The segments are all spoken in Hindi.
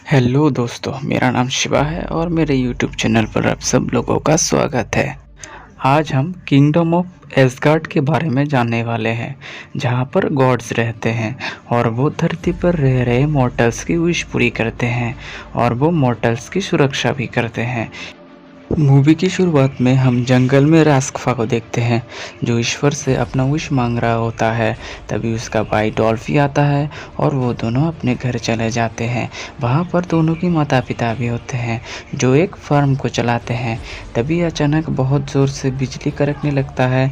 हेलो दोस्तों, मेरा नाम शिवा है और मेरे यूट्यूब चैनल पर आप सब लोगों का स्वागत है। आज हम किंगडम ऑफ एसगार्ड के बारे में जानने वाले हैं, जहां पर गॉड्स रहते हैं और वो धरती पर रह रहे मॉर्टल्स की विश पूरी करते हैं और वो मॉर्टल्स की सुरक्षा भी करते हैं। मूवी की शुरुआत में हम जंगल में रास्कफा को देखते हैं, जो ईश्वर से अपना विश मांग रहा होता है। तभी उसका भाई डॉल्फी आता है और वो दोनों अपने घर चले जाते हैं। वहाँ पर दोनों की माता पिता भी होते हैं, जो एक फार्म को चलाते हैं। तभी अचानक बहुत ज़ोर से बिजली कड़कने लगता है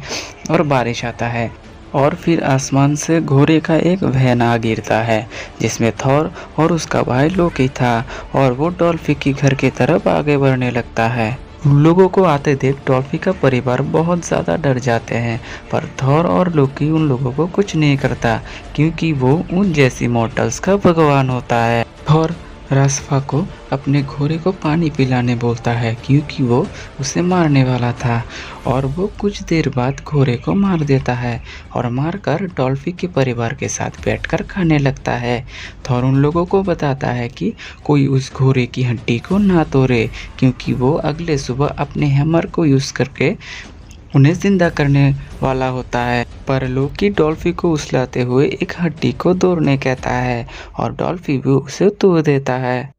और बारिश आता है और फिर आसमान से घोड़े का एक वैन आ गिरता है, जिसमें थॉर और उसका भाई लोकी था और वो डॉल्फी की घर की तरफ आगे बढ़ने लगता है। उन लोगों को आते देख डॉल्फी का परिवार बहुत ज़्यादा डर जाते हैं, पर थॉर और लोकी उन लोगों को कुछ नहीं करता, क्योंकि वो उन जैसी मॉर्टल्स का भगवान होता है। थॉर रास्फा को अपने घोड़े को पानी पिलाने बोलता है, क्योंकि वो उसे मारने वाला था, और वो कुछ देर बाद घोड़े को मार देता है और मारकर डॉल्फी के परिवार के साथ बैठकर खाने लगता है। थॉर उन लोगों को बताता है कि कोई उस घोड़े की हड्डी को ना तोड़े, क्योंकि वो अगले सुबह अपने हैमर को यूज़ करके उन्हें जिंदा करने वाला होता है। पर लोकी डॉल्फी को उछलाते हुए एक हड्डी को तोड़ने कहता है और डॉल्फी भी उसे तोड़ देता है।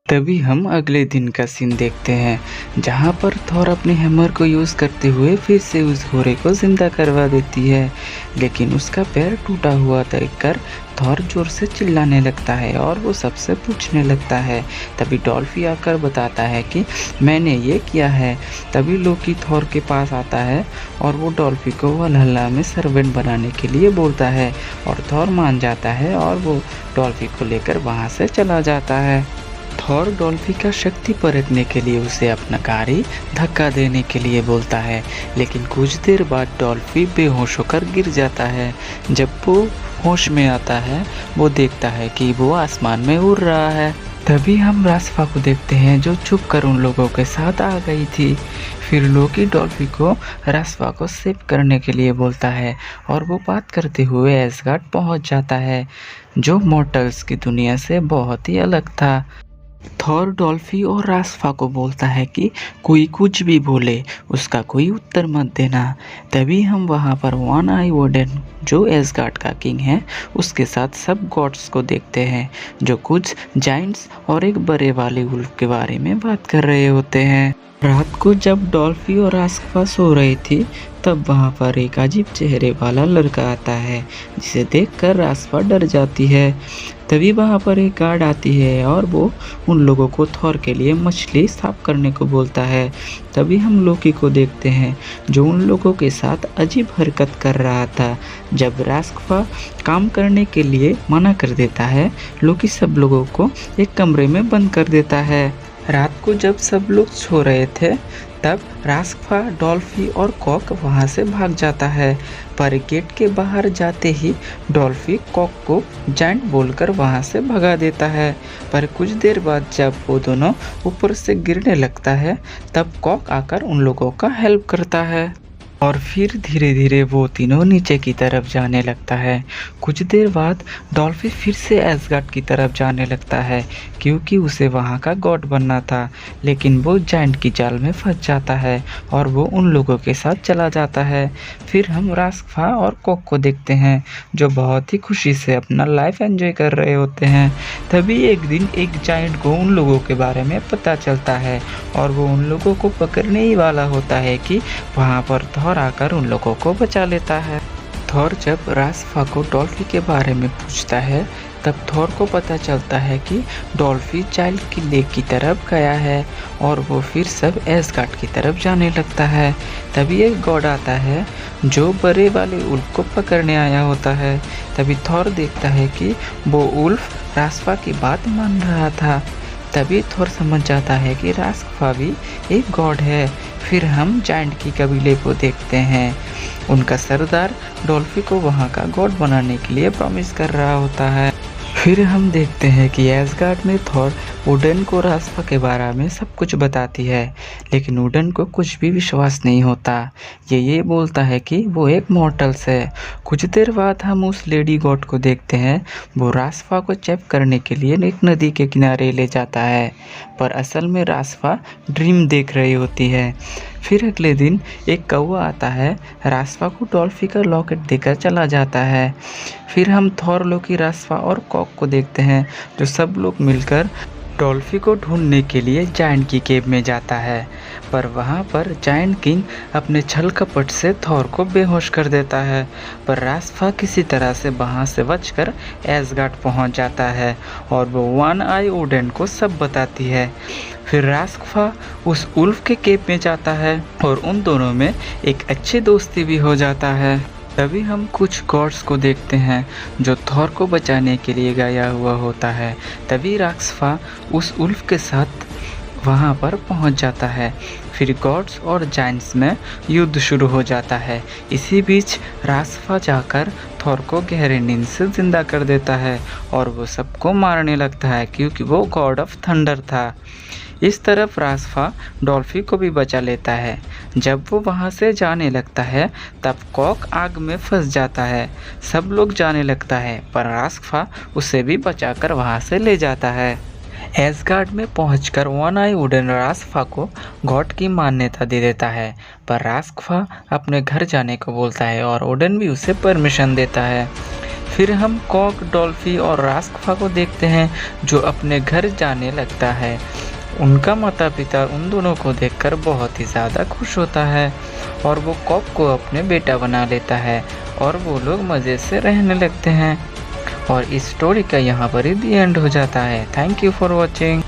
तभी हम अगले दिन का सीन देखते हैं, जहां पर थॉर अपने हैमर को यूज़ करते हुए फिर से उस घोड़े को जिंदा करवा देती है, लेकिन उसका पैर टूटा हुआ देखकर थॉर जोर से चिल्लाने लगता है और वो सबसे पूछने लगता है। तभी डॉल्फी आकर बताता है कि मैंने ये किया है। तभी लोकी थॉर के पास आता है और वो डॉल्फी को वलहल्ला में सर्वेंट बनाने के लिए बोलता है और थॉर मान जाता है और वो डॉल्फी को लेकर वहाँ से चला जाता है। थॉर डॉल्फी का शक्ति परखने के लिए उसे अपना गाड़ी धक्का देने के लिए बोलता है, लेकिन कुछ देर बाद डॉल्फी बेहोश होकर गिर जाता है। जब वो होश में आता है, वो देखता है कि वो आसमान में उड़ रहा है। तभी हम रास्फा को देखते हैं, जो छुप कर उन लोगों के साथ आ गई थी। फिर लोकी डॉल्फी को रास्फा को सेव करने के लिए बोलता है और वो बात करते हुए एसगार्ड पहुंच जाता है, जो मॉर्टल्स की दुनिया से बहुत ही अलग था। थॉर डॉल्फी और रास्फा को बोलता है कि कोई कुछ भी बोले उसका कोई उत्तर मत देना। तभी हम वहाँ पर वन आई वोडेन, जो एसगार्ड का किंग है, उसके साथ सब गॉड्स को देखते हैं, जो कुछ जाइंट्स और एक बड़े वाले वुल्फ के बारे में बात कर रहे होते हैं। रात को जब डॉल्फी और रास्फा सो रही थी, तब वहाँ पर एक अजीब चेहरे वाला लड़का आता है, जिसे देखकर रास्फा डर जाती है। तभी वहाँ पर एक गार्ड आती है और वो उन लोगों को थॉर के लिए मछली साफ करने को बोलता है। तभी हम लोकी को देखते हैं, जो उन लोगों के साथ अजीब हरकत कर रहा था। जब रास्फा काम करने के लिए मना कर देता है, लोकी सब लोगों को एक कमरे में बंद कर देता है। रात को जब सब लोग सो रहे थे, तब रास्फा, डॉल्फी और कॉक वहां से भाग जाता है, पर गेट के बाहर जाते ही डॉल्फी कॉक को जाइंट बोलकर वहां से भगा देता है। पर कुछ देर बाद जब वो दोनों ऊपर से गिरने लगता है, तब कॉक आकर उन लोगों का हेल्प करता है और फिर धीरे धीरे वो तीनों नीचे की तरफ जाने लगता है। कुछ देर बाद डॉल्फी फिर से एसगार्ड की तरफ जाने लगता है, क्योंकि उसे वहाँ का गॉड बनना था, लेकिन वो जाइंट की जाल में फंस जाता है और वो उन लोगों के साथ चला जाता है। फिर हम रास्फा और कॉक को देखते हैं, जो बहुत ही खुशी से अपना लाइफ एंजॉय कर रहे होते हैं। तभी एक दिन एक जाइंट को उन लोगों के बारे में पता चलता है और वो उन लोगों को पकड़ने ही वाला होता है कि वहाँ पर थॉर आकर उन लोगों को बचा लेता है। थॉर जब रास्फा को डॉल्फी के बारे में पूछता है, तब थॉर को पता चलता है कि डॉल्फी चाइल्ड की लेक की तरफ गया है और वो फिर सब एसगार्ड की तरफ जाने लगता है। तभी एक गॉड आता है, जो बड़े वाले उल्फ को पकड़ने आया होता है। तभी थॉर देखता है कि वो उल्फ रास्फा की बात मान रहा था। तभी थॉर समझ जाता है कि रास्फा भी एक गॉड है। फिर हम जाइंट की कबीले को देखते हैं। उनका सरदार डॉल्फी को वहाँ का गॉड बनाने के लिए प्रॉमिस कर रहा होता है। फिर हम देखते हैं कि एसगार्ड में थॉर उडन को रास्पा के बारे में सब कुछ बताती है, लेकिन उडन को कुछ भी विश्वास नहीं होता। ये बोलता है कि वो एक मॉर्टल्स है। कुछ देर बाद हम उस लेडी गॉड को देखते हैं। वो रास्पा को चेक करने के लिए एक नदी के किनारे ले जाता है, पर असल में रास्पा ड्रीम देख रही होती है। फिर अगले दिन एक कौवा आता है, रास्पा को डॉल्फी का लॉकेट देकर चला जाता है। फिर हम थॉर, लोकी, रास्पा और कॉक को देखते हैं, जो सब लोग मिलकर डॉल्फी को ढूंढने के लिए जायंट की केव में जाता है। पर वहाँ पर जायंट किंग अपने छल कपट से थॉर को बेहोश कर देता है। पर रास्पा किसी तरह से वहाँ से बचकर एसगार्ड पहुँच जाता है और वो वन आई ओडेन को सब बताती है। फिर रास्पा उस उल्फ के केव में जाता है और उन दोनों में एक अच्छी दोस्ती भी हो जाता है। तभी हम कुछ गॉड्स को देखते हैं जो थॉर को बचाने के लिए गया हुआ होता है। तभी रास्पा उस उल्फ के साथ वहाँ पर पहुँच जाता है। फिर गॉड्स और जायंट्स में युद्ध शुरू हो जाता है। इसी बीच रास्पा जाकर थॉर को गहरे नींद से जिंदा कर देता है और वो सबको मारने लगता है, क्योंकि वो गॉड ऑफ थंडर था। इस तरफ रास्पा डॉल्फी को भी बचा लेता है। जब वो वहाँ से जाने लगता है तब कॉक आग में फंस जाता है। सब लोग जाने लगता है, पर रास्पा उसे भी बचाकर वहाँ से ले जाता है। एसगार्ड में पहुंचकर वन आई वुडन रास्पा को गॉड की मान्यता दे देता है, पर रास्पा अपने घर जाने को बोलता है और ओडन भी उसे परमिशन देता है। फिर हम कॉक, डॉल्फी और रास्पा को देखते हैं जो अपने घर जाने लगता है। उनका माता पिता उन दोनों को देखकर बहुत ही ज़्यादा खुश होता है और वो कॉक को अपने बेटा बना लेता है और वो लोग मज़े से रहने लगते हैं। और इस स्टोरी का यहाँ पर ही दी एंड हो जाता है। Thank you for watching.